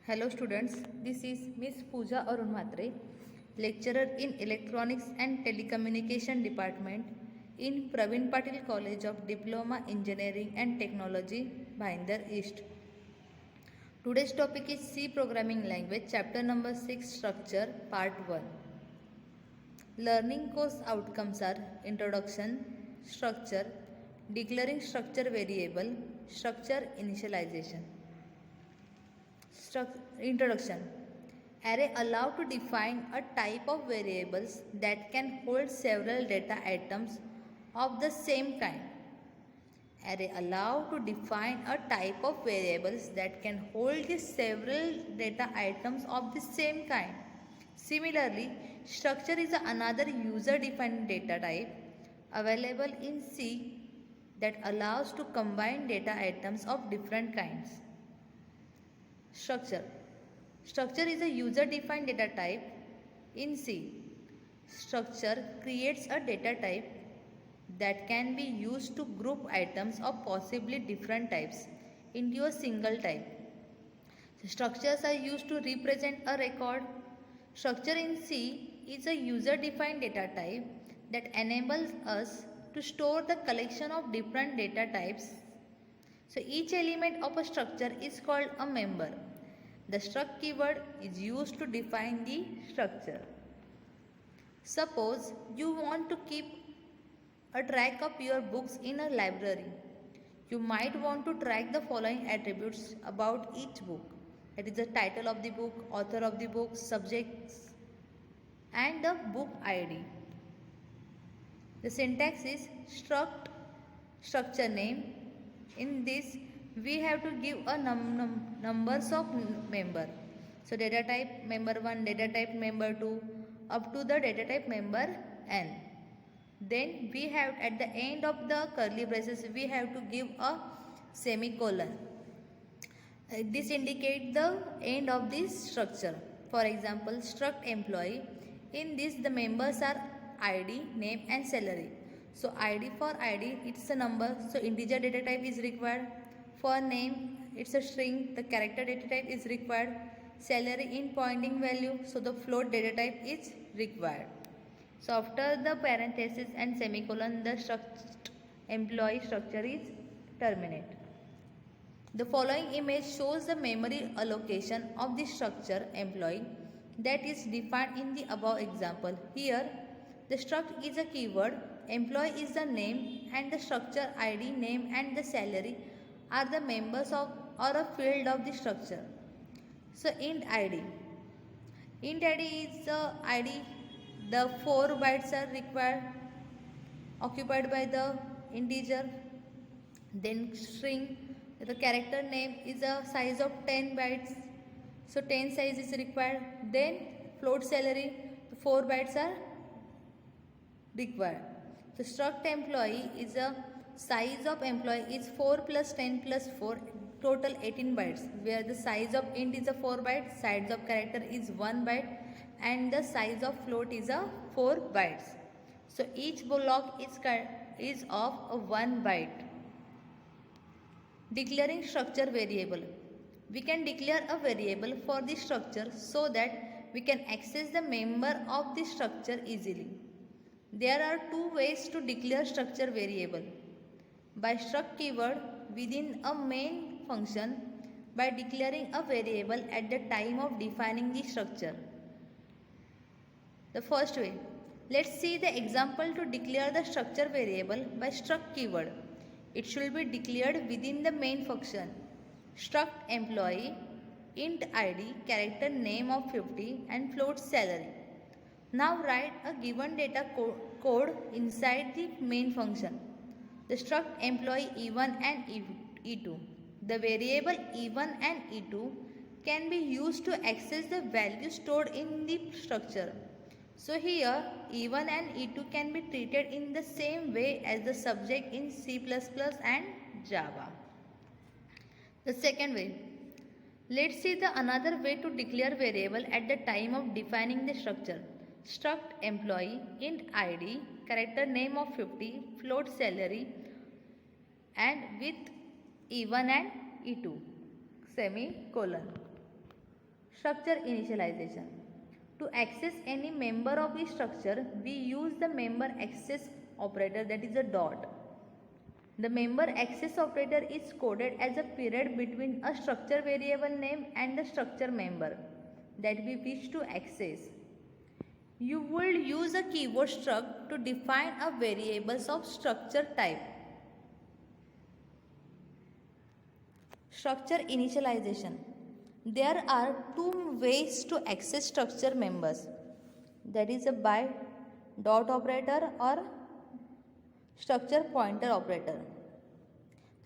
Hello students, this is Miss Pooja Arun Mhatre, lecturer in Electronics and Telecommunication Department in Praveen Patil College of Diploma Engineering and Technology, Bhayandar East. Today's topic is C Programming Language, chapter number 6, Structure, part 1. Learning course outcomes are Introduction, Structure, Declaring Structure Variable, Structure Initialization. Introduction. Array allow to define a type of variables that can hold several data items of the same kind. Array allow to define a type of variables that can hold the several data items of the same kind. Similarly, structure is another user-defined data type available in C that allows to combine data items of different kinds. Structure. Structure is a user-defined data type in C. Structure creates a data type that can be used to group items of possibly different types into a single type. Structures are used to represent a record. Structure in C is a user-defined data type that enables us to store the collection of different data types. So each element of a structure is called a member. The struct keyword is used to define the structure. Suppose you want to keep a track of your books in a library. You might want to track the following attributes about each book. That is the title of the book, author of the book, subjects, and the book ID. The syntax is struct structure name. In this, we have to give a numbers of member. So data type member 1, data type member 2, up to the data type member n. Then we have at the end of the curly braces we have to give a semicolon. This indicates the end of this structure. For example, struct employee. In this the members are ID, name and salary. So ID for ID it's a number, so integer data type is required. For name it's a string, the character data type is required. Salary in pointing value, so the float data type is required. So after the parenthesis and semicolon the struct employee structure is terminate. The following image shows the memory allocation of the structure employee that is defined in the above example. Here the struct is a keyword, employee is the name and the structure ID, name and the salary are the members of or a field of the structure. So int ID. Int ID is the ID. The 4 bytes are required occupied by the integer. Then string. The character name is a size of 10 bytes. So 10 size is required. Then float salary. The 4 bytes are required. So struct employee is a size of employee is 4 plus 10 plus 4, total 18 bytes, where the size of int is a 4 byte, size of character is 1 byte and the size of float is a 4 bytes. So each block is of a 1 byte. Declaring structure variable. We can declare a variable for the structure so that we can access the member of the structure easily. There are two ways to declare structure variable. By struct keyword within a main function, by declaring a variable at the time of defining the structure. The first way, let's see the example to declare the structure variable by struct keyword. It should be declared within the main function. Struct employee, int ID, character name of 50 and float salary. Now write a given data code inside the main function. The struct employee E1 and E2. The variable E1 and E2 can be used to access the value stored in the structure. So here E1 and E2 can be treated in the same way as the subject in C++ and Java. The second way. Let's see the another way to declare variable at the time of defining the structure. Struct employee, int ID, character name of 50, float salary and with E1 and E2 semicolon. Structure initialization. To access any member of a structure, we use the member access operator, that is a dot. The member access operator is coded as a period between a structure variable name and the structure member that we wish to access. You will use a keyword struct to define a variables of structure type. Structure initialization. There are two ways to access structure members, that is by dot operator or structure pointer operator.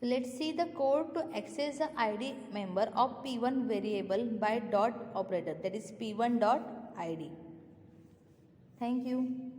Let's see the code to access the id member of p1 variable by dot operator, that is p1 dot id. Thank you.